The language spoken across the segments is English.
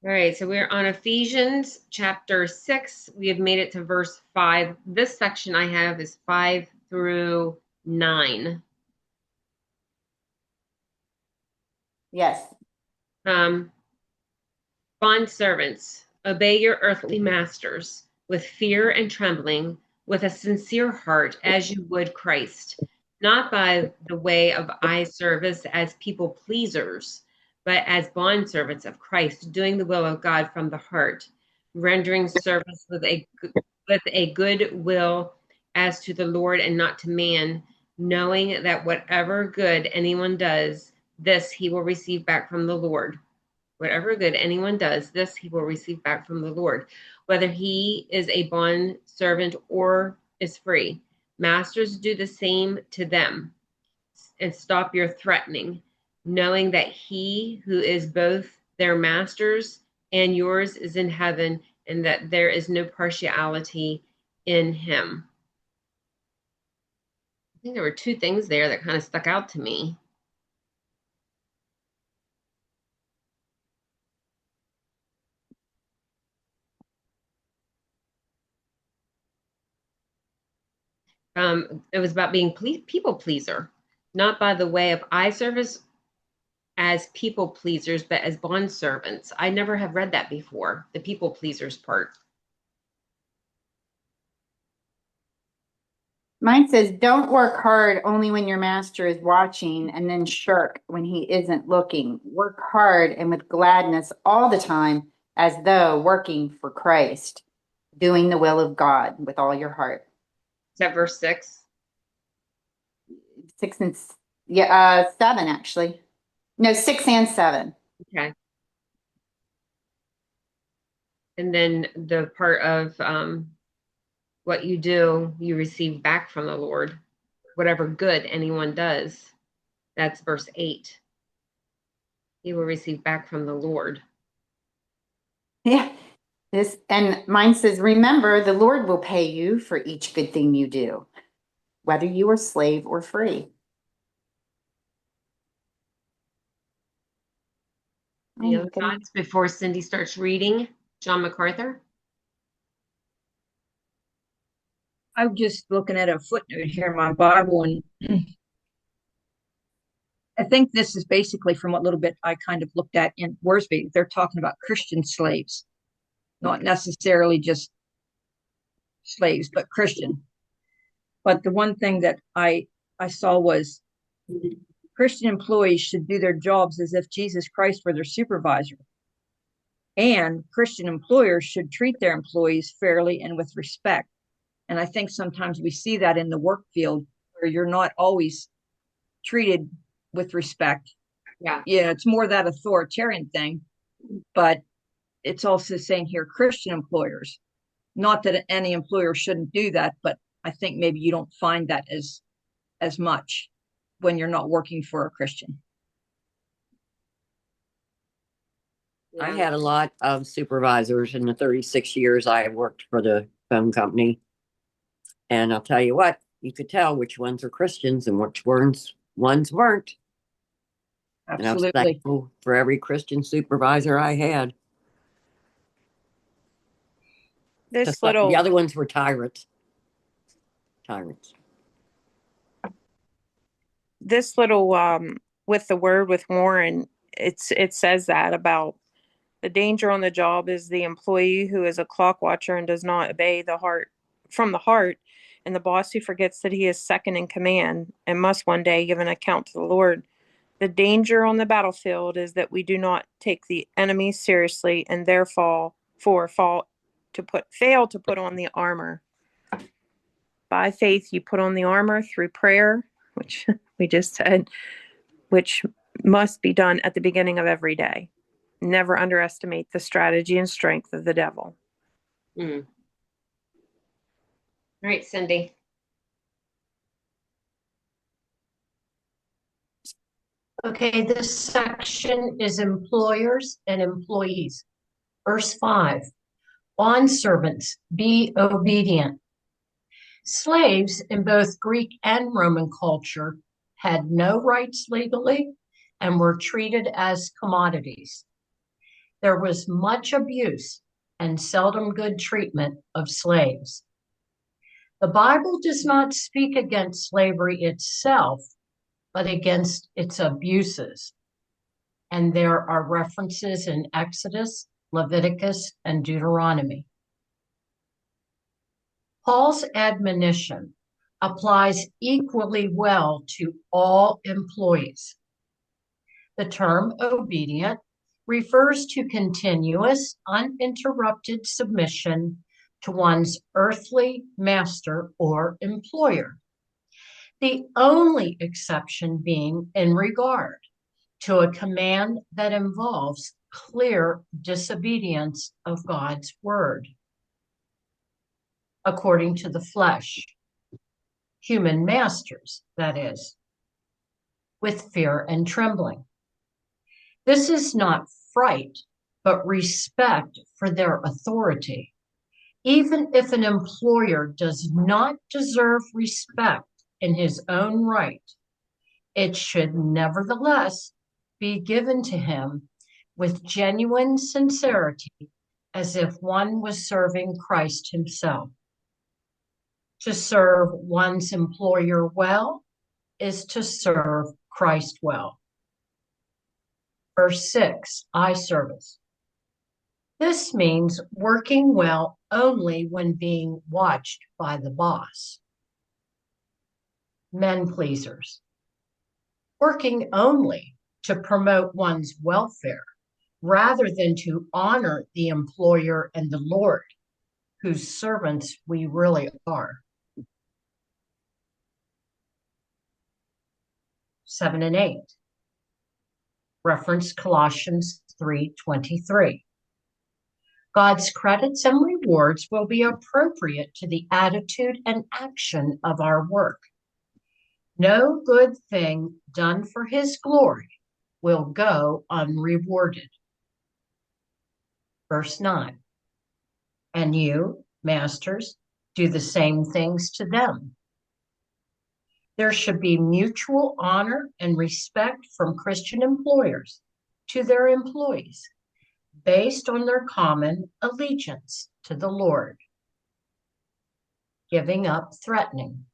All right, so we're on Ephesians chapter 6. We have made it to verse 5. This section I have is 5 through 9. Yes. Um, Bond servants, obey your earthly masters with fear and trembling, with a sincere heart, as you would Christ, not by the way of eye service as people pleasers, but as bond servants of Christ, doing the will of God from the heart, rendering service with a good will as to the Lord and not to man, knowing that whatever good anyone does, this he will receive back from the Lord. Whatever good anyone does, this he will receive back from the Lord, whether he is a bond servant or is free. Masters, do the same to them and stop your threatening, knowing that he who is both their masters and yours is in heaven, and that there is no partiality in him. I think there were two things there that kind of stuck out to me. It was about being people pleaser, not by the way of eye service as people pleasers, but as bond servants. I never have read that before, the people pleasers part. Mine says, don't work hard only when your master is watching and then shirk when he isn't looking. Work hard and with gladness all the time, as though working for Christ, doing the will of God with all your heart. Is that verse 6? Six and seven, actually. No, six and seven. Okay. And then the part of what you do, you receive back from the Lord. Whatever good anyone does, that's verse 8. He will receive back from the Lord. Yeah. This and mine says, remember, the Lord will pay you for each good thing you do, whether you are slave or free. Oh Any my other goodness. thoughts before Cindy starts reading John MacArthur? I'm just looking at a footnote here in my Bible, and I think this is basically from what little bit I kind of looked at in Worsby. They're talking about Christian slaves, not necessarily just slaves, but Christian. But the one thing that I saw was Christian employees should do their jobs as if Jesus Christ were their supervisor. And Christian employers should treat their employees fairly and with respect. And I think sometimes we see that in the work field where you're not always treated with respect. Yeah. Yeah, it's more that authoritarian thing, but it's also saying here Christian employers. Not that any employer shouldn't do that, but I think maybe you don't find that as much when you're not working for a Christian. I Yeah. had a lot of supervisors in the 36 years I worked for the phone company. And I'll tell you what, you could tell which ones are Christians and which ones weren't. And I was Absolutely. thankful for every Christian supervisor I had. This The little other ones were tyrants. Tyrants. this little with the word with Warren, it says that about the danger on the job is the employee who is a clock watcher and does not obey the heart from the heart, and the boss who forgets that he is second in command and must one day give an account to the Lord. The danger on the battlefield is that we do not take the enemy seriously and therefore fail to put on the armor. By faith, you put on the armor through prayer, which we just said, which must be done at the beginning of every day. Never underestimate the strategy and strength of the devil. Mm. All right, Cindy. Okay, this section is employers and employees. Verse 5, bondservants, be obedient. Slaves in both Greek and Roman culture had no rights legally and were treated as commodities. There was much abuse and seldom good treatment of slaves. The Bible does not speak against slavery itself, but against its abuses. And there are references in Exodus, Leviticus, and Deuteronomy. Paul's admonition applies equally well to all employees. The term obedient refers to continuous, uninterrupted submission to one's earthly master or employer. The only exception being in regard to a command that involves clear disobedience of God's word. According to the flesh, human masters, that is, with fear and trembling. This is not fright, but respect for their authority. Even if an employer does not deserve respect in his own right, it should nevertheless be given to him with genuine sincerity, as if one was serving Christ himself. To serve one's employer well is to serve Christ well. Verse 6, eye service. This means working well only when being watched by the boss. Men pleasers. Working only to promote one's welfare rather than to honor the employer and the Lord, whose servants we really are. 7 and 8. Reference Colossians 3:23. God's credits and rewards will be appropriate to the attitude and action of our work. No good thing done for his glory will go unrewarded. Verse 9. And you, masters, do the same things to them. There should be mutual honor and respect from Christian employers to their employees, based on their common allegiance to the Lord. Giving up threatening.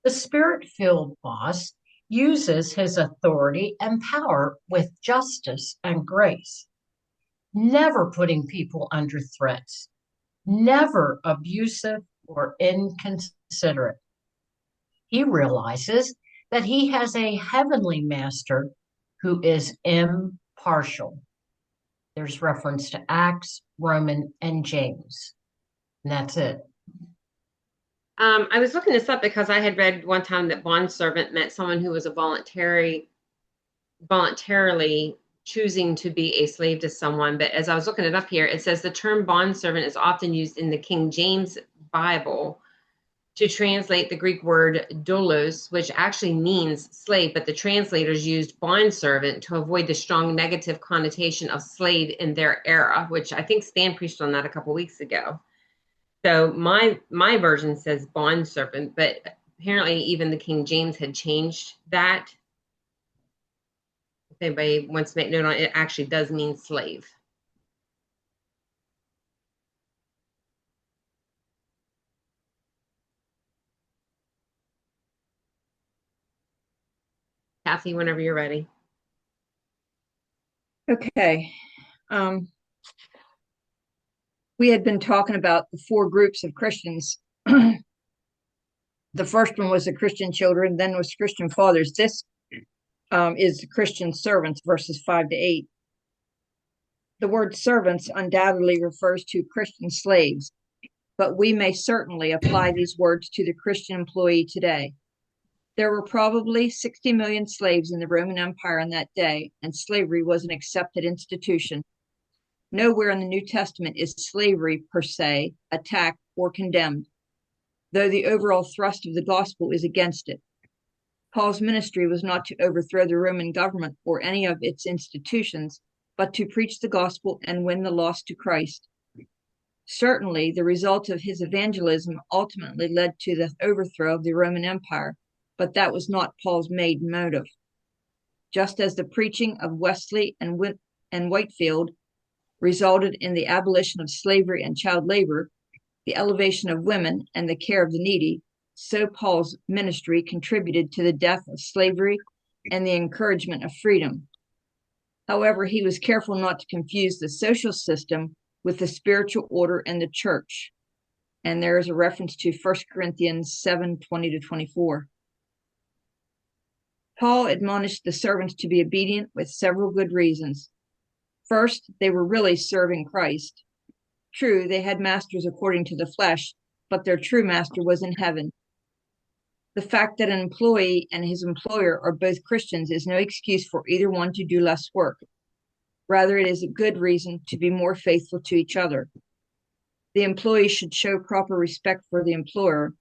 The spirit-filled boss uses his authority and power with justice and grace, never putting people under threats, never abusive or inconsiderate. He realizes that he has a heavenly master who is impartial. There's reference to Acts, Roman, and James. And that's it. I was looking this up because I had read one time that bondservant meant someone who was a voluntarily choosing to be a slave to someone. But as I was looking it up here, it says the term bondservant is often used in the King James Bible to translate the Greek word doulos, which actually means slave, but the translators used bondservant to avoid the strong negative connotation of slave in their era, which I think Stan preached on that a couple weeks ago. So my version says bondservant, but apparently even the King James had changed that. If anybody wants to make note on it, it actually does mean slave. Kathy, whenever you're ready. Okay. We had been talking about the 4 groups of Christians. The first one was the Christian children, then was Christian fathers. This is the Christian servants, verses 5 to 8. The word servants undoubtedly refers to Christian slaves, but we may certainly apply these words to the Christian employee today. There were probably 60 million slaves in the Roman Empire in that day, and slavery was an accepted institution. Nowhere in the New Testament is slavery per se attacked or condemned, though the overall thrust of the gospel is against it. Paul's ministry was not to overthrow the Roman government or any of its institutions, but to preach the gospel and win the lost to Christ. Certainly, the result of his evangelism ultimately led to the overthrow of the Roman Empire, but that was not Paul's main motive. Just as the preaching of Wesley and Whitefield resulted in the abolition of slavery and child labor, the elevation of women, and the care of the needy, so Paul's ministry contributed to the death of slavery and the encouragement of freedom. However, he was careful not to confuse the social system with the spiritual order in the church. And there is a reference to 1 Corinthians 7:20-24. Paul admonished the servants to be obedient with several good reasons. First, they were really serving Christ. True, they had masters according to the flesh, but their true master was in heaven. The fact that an employee and his employer are both Christians is no excuse for either one to do less work. Rather, it is a good reason to be more faithful to each other. The employee should show proper respect for the employer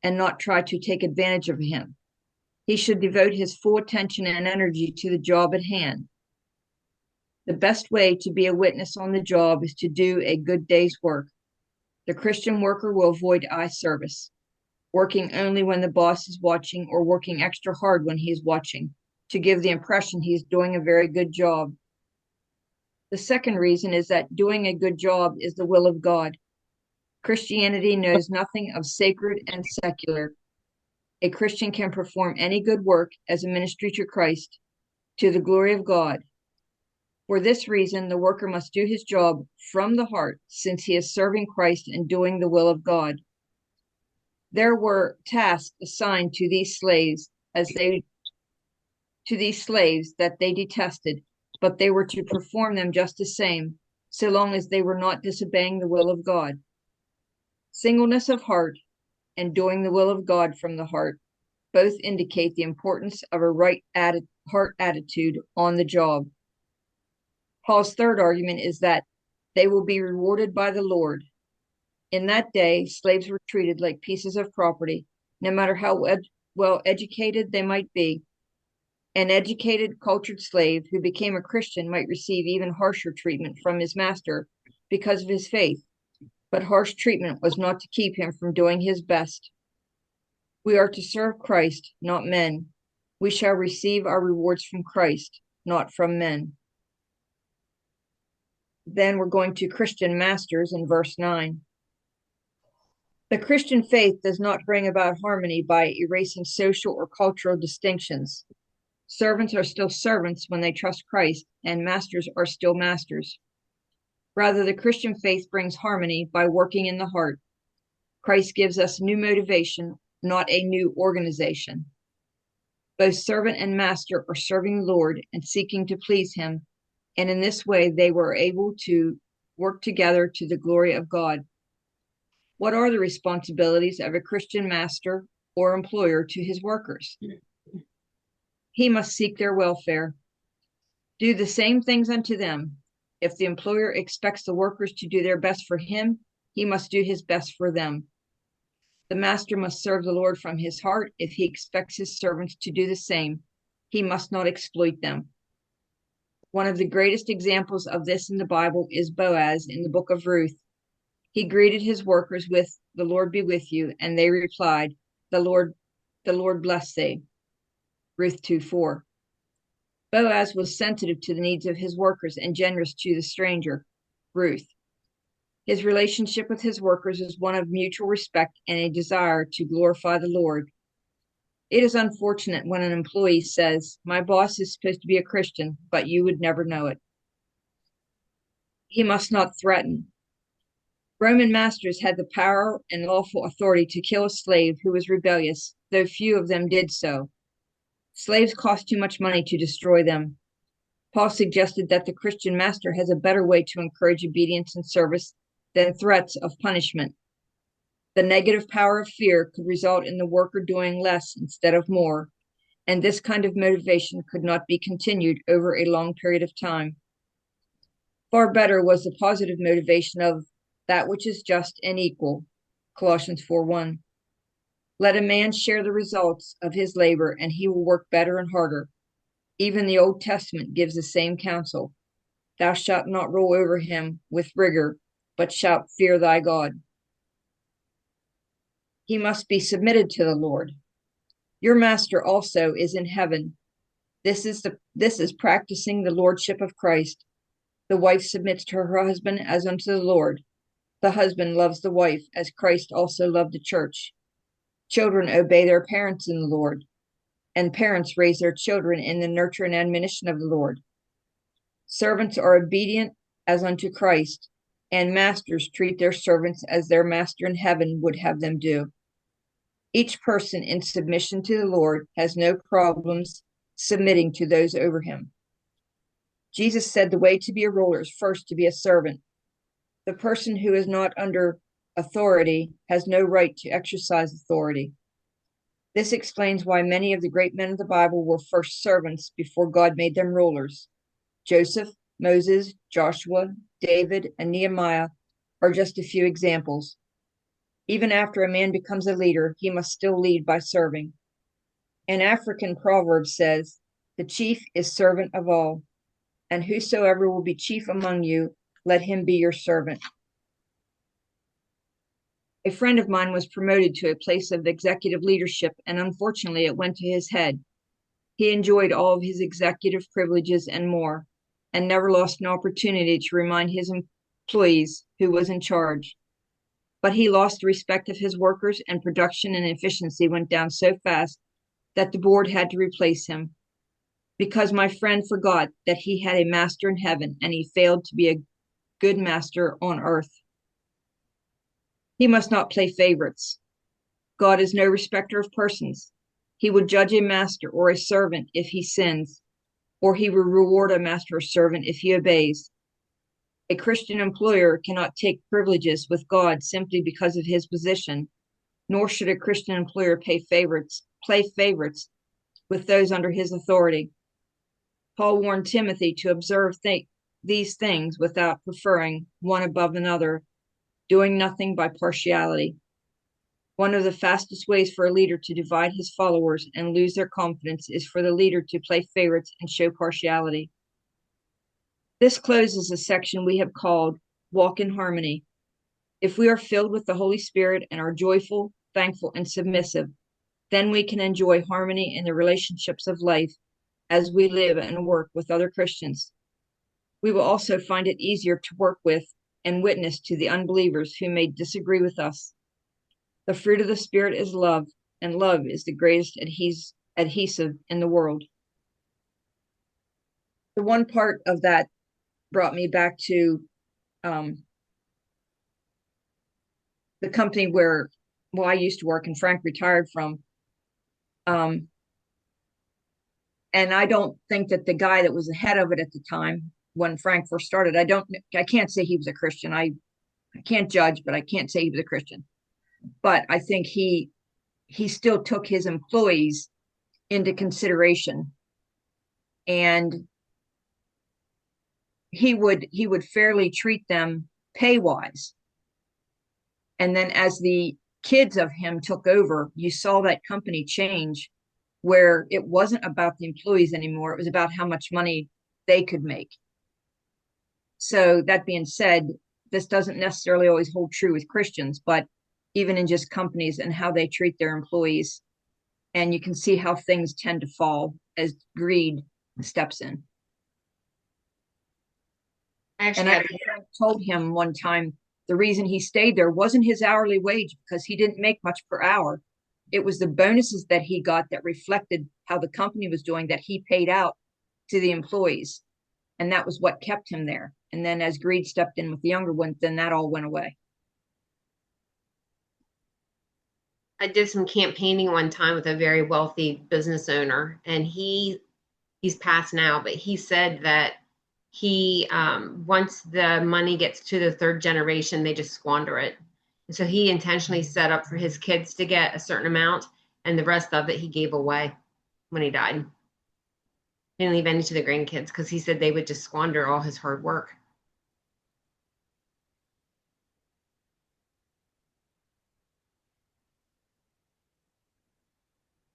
and not try to take advantage of him. He should devote his full attention and energy to the job at hand. The best way to be a witness on the job is to do a good day's work. The Christian worker will avoid eye service, working only when the boss is watching or working extra hard when he is watching, to give the impression he is doing a very good job. The second reason is that doing a good job is the will of God. Christianity knows nothing of sacred and secular. A Christian can perform any good work as a ministry to Christ, to the glory of God. For this reason, the worker must do his job from the heart, since he is serving Christ and doing the will of God. There were tasks assigned to these slaves that they detested, but they were to perform them just the same, so long as they were not disobeying the will of God. Singleness of heart and doing the will of God from the heart both indicate the importance of a right heart attitude on the job. Paul's third argument is that they will be rewarded by the Lord. In that day, slaves were treated like pieces of property, no matter how well educated they might be. An educated, cultured slave who became a Christian might receive even harsher treatment from his master because of his faith, but harsh treatment was not to keep him from doing his best. We are to serve Christ, not men. We shall receive our rewards from Christ, not from men. Then we're going to Christian masters in verse 9. The Christian faith does not bring about harmony by erasing social or cultural distinctions. Servants are still servants when they trust Christ, and masters are still masters. Rather, the Christian faith brings harmony by working in the heart. Christ gives us new motivation, not a new organization. Both servant and master are serving the Lord and seeking to please him, and in this way they were able to work together to the glory of God. What are the responsibilities of a Christian master or employer to his workers? He must seek their welfare. Do the same things unto them. If the employer expects the workers to do their best for him, he must do his best for them. The master must serve the Lord from his heart. If he expects his servants to do the same, he must not exploit them. One of the greatest examples of this in the Bible is Boaz in the book of Ruth. He greeted his workers with, "The Lord be with you," and they replied, the Lord bless thee." Ruth 2:4. Boaz was sensitive to the needs of his workers and generous to the stranger, Ruth. His relationship with his workers is one of mutual respect and a desire to glorify the Lord. It is unfortunate when an employee says, "My boss is supposed to be a Christian, but you would never know it." He must not threaten. Roman masters had the power and lawful authority to kill a slave who was rebellious, though few of them did so. Slaves cost too much money to destroy them. Paul suggested that the Christian master has a better way to encourage obedience and service than threats of punishment. The negative power of fear could result in the worker doing less instead of more, and this kind of motivation could not be continued over a long period of time. Far better was the positive motivation of that which is just and equal, Colossians 4:1. Let a man share the results of his labor, and he will work better and harder. Even the Old Testament gives the same counsel. Thou shalt not rule over him with rigor, but shalt fear thy God. He must be submitted to the Lord. Your master also is in heaven. This is practicing the lordship of Christ. The wife submits to her husband as unto the Lord. The husband loves the wife as Christ also loved the church. Children obey their parents in the Lord, and parents raise their children in the nurture and admonition of the Lord. Servants are obedient as unto Christ, and masters treat their servants as their master in heaven would have them do. Each person in submission to the Lord has no problems submitting to those over him. Jesus said the way to be a ruler is first to be a servant. The person who is not under authority has no right to exercise authority. This explains why many of the great men of the Bible were first servants before God made them rulers. Joseph, Moses, Joshua, David, and Nehemiah are just a few examples. Even after a man becomes a leader, he must still lead by serving. An African proverb says, "The chief is servant of all, and whosoever will be chief among you, let him be your servant." A friend of mine was promoted to a place of executive leadership, and unfortunately, it went to his head. He enjoyed all of his executive privileges and more, and never lost an opportunity to remind his employees who was in charge. But he lost the respect of his workers, and production and efficiency went down so fast that the board had to replace him because my friend forgot that he had a master in heaven and he failed to be a good master on earth. He must not play favorites. God is no respecter of persons. He would judge a master or a servant if he sins, or he will reward a master or servant if he obeys. A Christian employer cannot take privileges with God simply because of his position, nor should a Christian employer play favorites with those under his authority. Paul warned Timothy to observe these things without preferring one above another, doing nothing by partiality. One of the fastest ways for a leader to divide his followers and lose their confidence is for the leader to play favorites and show partiality. This closes a section we have called Walk in Harmony. If we are filled with the Holy Spirit and are joyful, thankful, and submissive, then we can enjoy harmony in the relationships of life as we live and work with other Christians. We will also find it easier to work with and witness to the unbelievers who may disagree with us. The fruit of the Spirit is love, and love is the greatest adhesive in the world. The one part of that brought me back to the company where I used to work and Frank retired from. And I don't think that the guy that was ahead of it at the time when Frank first started, I can't say he was a Christian. I can't judge, but I can't say he was a Christian. But I think he still took his employees into consideration, and he would fairly treat them pay wise. And then as the kids of him took over, you saw that company change where it wasn't about the employees anymore. It was about how much money they could make. So that being said, this doesn't necessarily always hold true with Christians, but even in just companies and how they treat their employees. And you can see how things tend to fall as greed steps in. And I told him one time the reason he stayed there wasn't his hourly wage, because he didn't make much per hour. It was the bonuses that he got that reflected how the company was doing, that he paid out to the employees. And that was what kept him there. And then as greed stepped in with the younger ones, then that all went away. I did some campaigning one time with a very wealthy business owner, and he's passed now, but he said that he once the money gets to the third generation, they just squander it. And so he intentionally set up for his kids to get a certain amount, and the rest of it he gave away when he died. He didn't leave any to the grandkids because he said they would just squander all his hard work.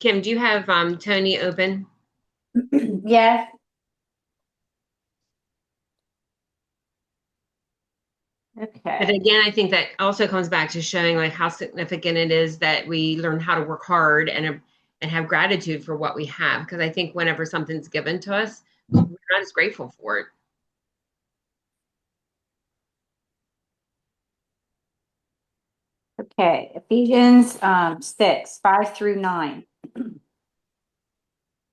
Kim, do you have Tony open? Yes. But Okay. again, I think that also comes back to showing like how significant it is that we learn how to work hard and have gratitude for what we have. Because I think whenever something's given to us, we're not as grateful for it. Okay, Ephesians 6, 5 through 9.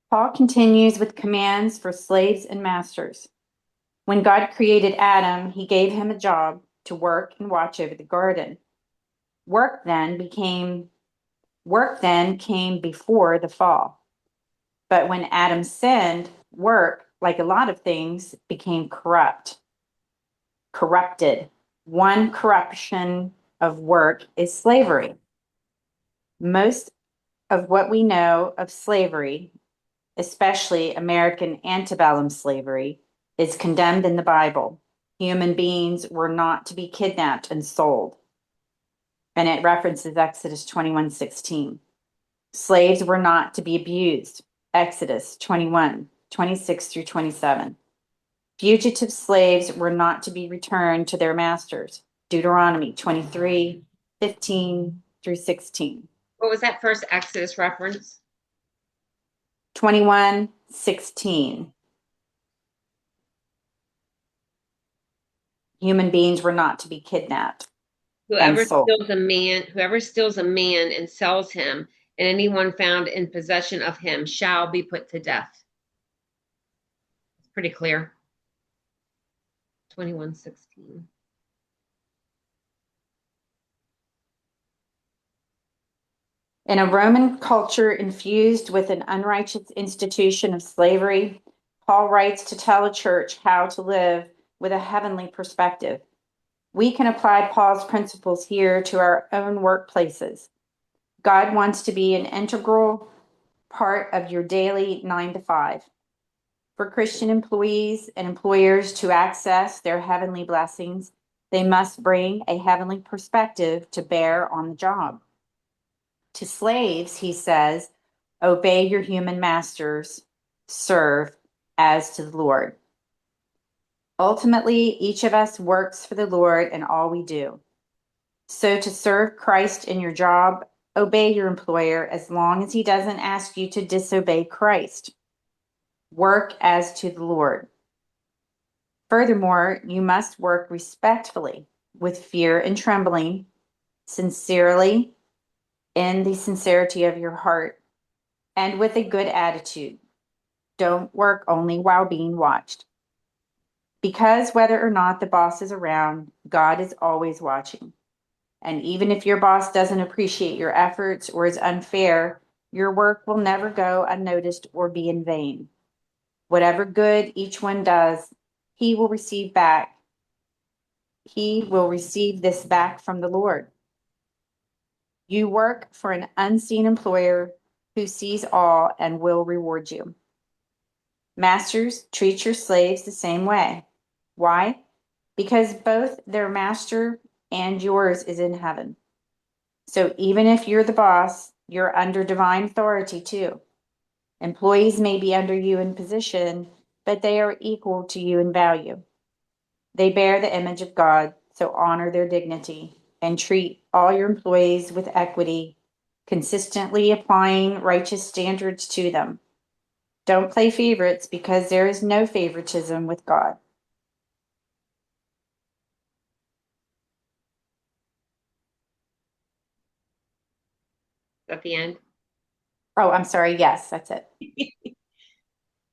Paul continues with commands for slaves and masters. When God created Adam, he gave him a job to work and watch over the garden. Work then came before the fall. But when Adam sinned, work, like a lot of things, became corrupted. One corruption of work is slavery. Most of what we know of slavery, especially American antebellum slavery, is condemned in the Bible. Human beings were not to be kidnapped and sold. And it references Exodus 21:16. Slaves were not to be abused. Exodus 21:26 through 27. Fugitive slaves were not to be returned to their masters. Deuteronomy 23:15 through 16. What was that first Exodus reference? 21:16. Human beings were not to be kidnapped and sold. Whoever steals a man and sells him, and anyone found in possession of him shall be put to death. It's pretty clear. 21:16. In a Roman culture infused with an unrighteous institution of slavery, Paul writes to tell a church how to live with a heavenly perspective. We can apply Paul's principles here to our own workplaces. God wants to be an integral part of your daily 9 to 5. For Christian employees and employers to access their heavenly blessings, they must bring a heavenly perspective to bear on the job. To slaves, he says, obey your human masters, serve as to the Lord. Ultimately, each of us works for the Lord in all we do. So to serve Christ in your job, obey your employer as long as he doesn't ask you to disobey Christ. Work as to the Lord. Furthermore, you must work respectfully, with fear and trembling, sincerely, in the sincerity of your heart, and with a good attitude. Don't work only while being watched. Because whether or not the boss is around, God is always watching. And even if your boss doesn't appreciate your efforts or is unfair, your work will never go unnoticed or be in vain. Whatever good each one does, he will receive back. He will receive this back from the Lord. You work for an unseen employer who sees all and will reward you. Masters, treat your slaves the same way. Why? Because both their master and yours is in heaven. So even if you're the boss, you're under divine authority too. Employees may be under you in position, but they are equal to you in value. They bear the image of God, so honor their dignity and treat all your employees with equity, consistently applying righteous standards to them. Don't play favorites because there is no favoritism with God. At the end. Oh, I'm sorry. Yes, that's it.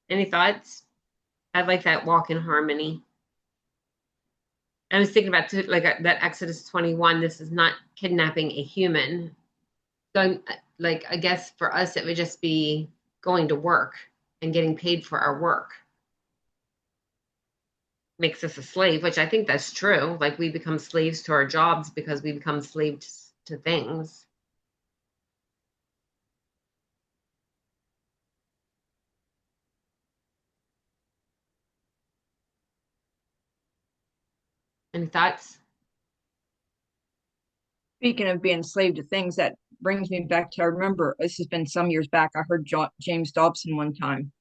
Any thoughts? I like that walk in harmony. I was thinking about that Exodus 21. This is not kidnapping a human. So, I guess for us, it would just be going to work and getting paid for our work. Makes us a slave, which I think that's true. Like we become slaves to our jobs because we become slaves to things. Any thoughts? Speaking of being enslaved to things, that brings me back to, I remember this has been some years back. I heard James Dobson one time,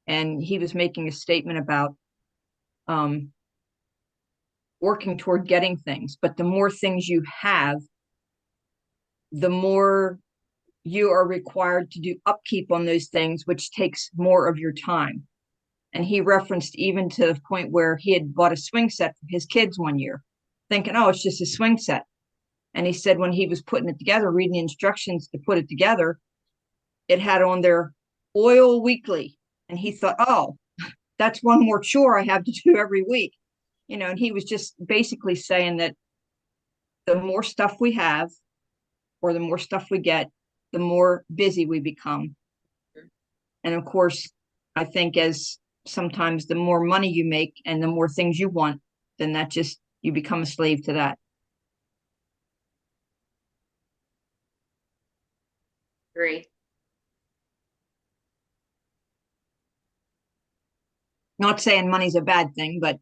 and he was making a statement about um, working toward getting things. But the more things you have, the more you are required to do upkeep on those things, which takes more of your time. And he referenced even to the point where he had bought a swing set for his kids one year, thinking, oh, it's just a swing set. And he said when he was putting it together, reading the instructions to put it together, it had on there oil weekly. And he thought, oh, that's one more chore I have to do every week. And he was just basically saying that the more stuff we have or the more stuff we get, the more busy we become. And of course, I think as sometimes the more money you make and the more things you want, then that just, you become a slave to that. Agree. Not saying money's a bad thing, but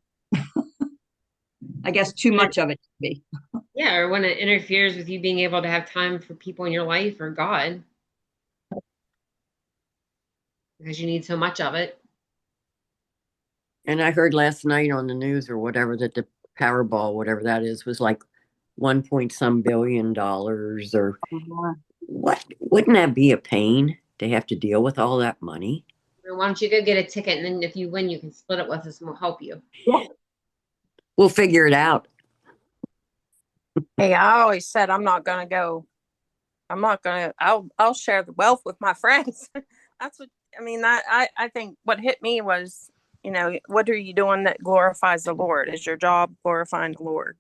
I guess too much of it can be. Yeah, or when it interferes with you being able to have time for people in your life or God, because you need so much of it. And I heard last night on the news or whatever that the Powerball, whatever that is, was like 1 point some $billion or what? Wouldn't that be a pain to have to deal with all that money? Why don't you go get a ticket, and then if you win, you can split it with us and we'll help you. We'll figure it out. Hey, I always said I'm not gonna go. I'll share the wealth with my friends. That's what I mean. I think what hit me was, what are you doing that glorifies the Lord? Is your job glorifying the Lord?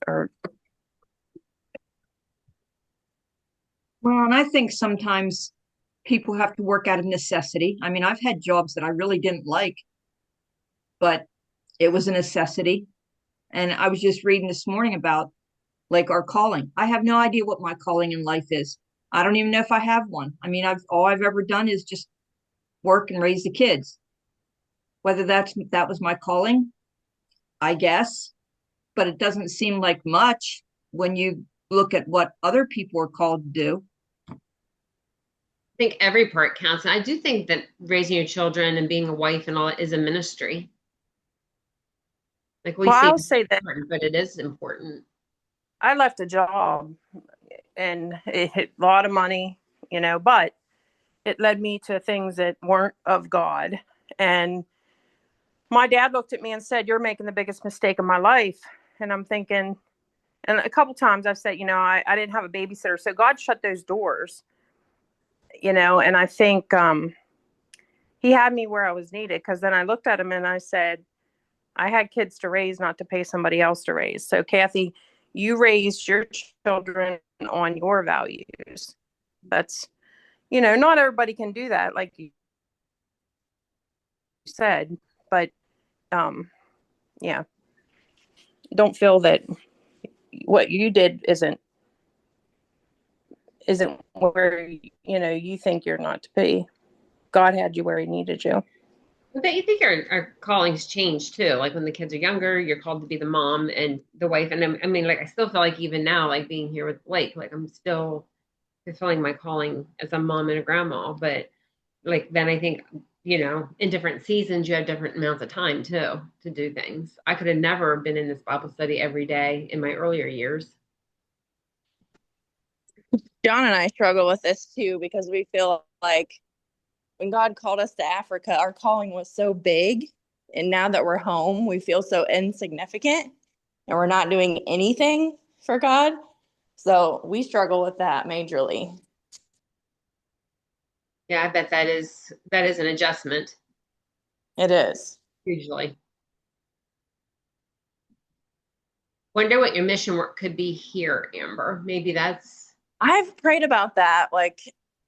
Or Well, and I think sometimes people have to work out of necessity. I mean, I've had jobs that I really didn't like, but it was a necessity. And I was just reading this morning about like our calling. I have no idea what my calling in life is. I don't even know if I have one. I mean, all I've ever done is just work and raise the kids. Whether that was my calling, I guess, but it doesn't seem like much when you look at what other people are called to do. I think every part counts. And I do think that raising your children and being a wife and all that is a ministry. Like we well, say, I'll it's say that important, but it is important. I left a job and it hit a lot of money, but it led me to things that weren't of God. And my dad looked at me and said, "You're making the biggest mistake of my life." And I'm thinking, and a couple times I've said, I didn't have a babysitter. So God shut those doors, and I think he had me where I was needed, because then I looked at him and I said, I had kids to raise, not to pay somebody else to raise. So Kathy, you raised your children on your values. That's, not everybody can do that, like you said, but yeah, don't feel that what you did isn't where you think you're not to be. God had you where he needed you. But you think our callings change too. Like when the kids are younger, you're called to be the mom and the wife. And I mean, like I still feel like even now, like being here with Blake, like I'm still fulfilling my calling as a mom and a grandma. But like then I think, in different seasons you have different amounts of time too to do things. I could have never been in this Bible study every day in my earlier years. John and I struggle with this too, because we feel like when God called us to Africa, our calling was so big. And now that we're home, we feel so insignificant and we're not doing anything for God. So we struggle with that majorly. Yeah, I bet that is an adjustment. It is. Usually. Wonder what your mission work could be here, Amber. Maybe that's. I've prayed about that. Like,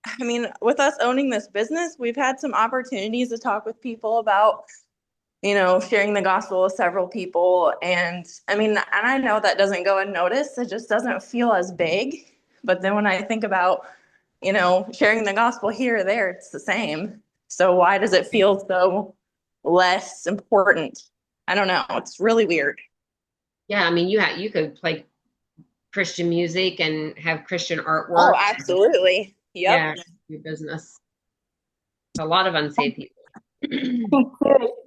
I mean, with us owning this business, we've had some opportunities to talk with people about, sharing the gospel with several people. And I mean, and I know that doesn't go unnoticed. It just doesn't feel as big. But then when I think about, sharing the gospel here or there, it's the same. So why does it feel so less important? I don't know. It's really weird. Yeah, I mean, you could play Christian music and have Christian Oh, artwork. absolutely. Yep. Yeah, your business. A lot of unsaved people. I think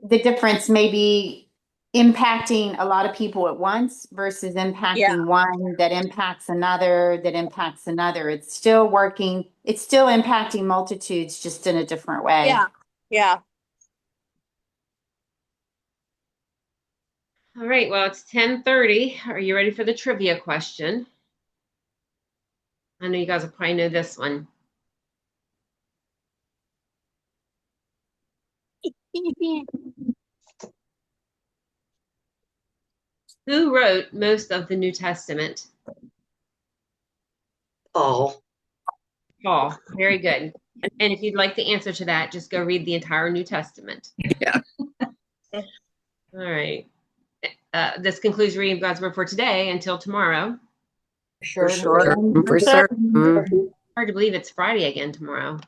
the difference may be impacting a lot of people at once versus impacting one that impacts another, that impacts another. It's still working. It's still impacting multitudes, just in a different way. Yeah. Yeah. All right, well, it's 10:30. Are you ready for the trivia question? I know you guys will probably know this one. Who wrote most of the New Testament? Oh, Paul. Very good. And if you'd like the answer to that, just go read the entire New Testament. yeah. All right. This concludes reading God's Word for today. Until tomorrow. Sure. For certain. Hard to believe it's Friday again tomorrow.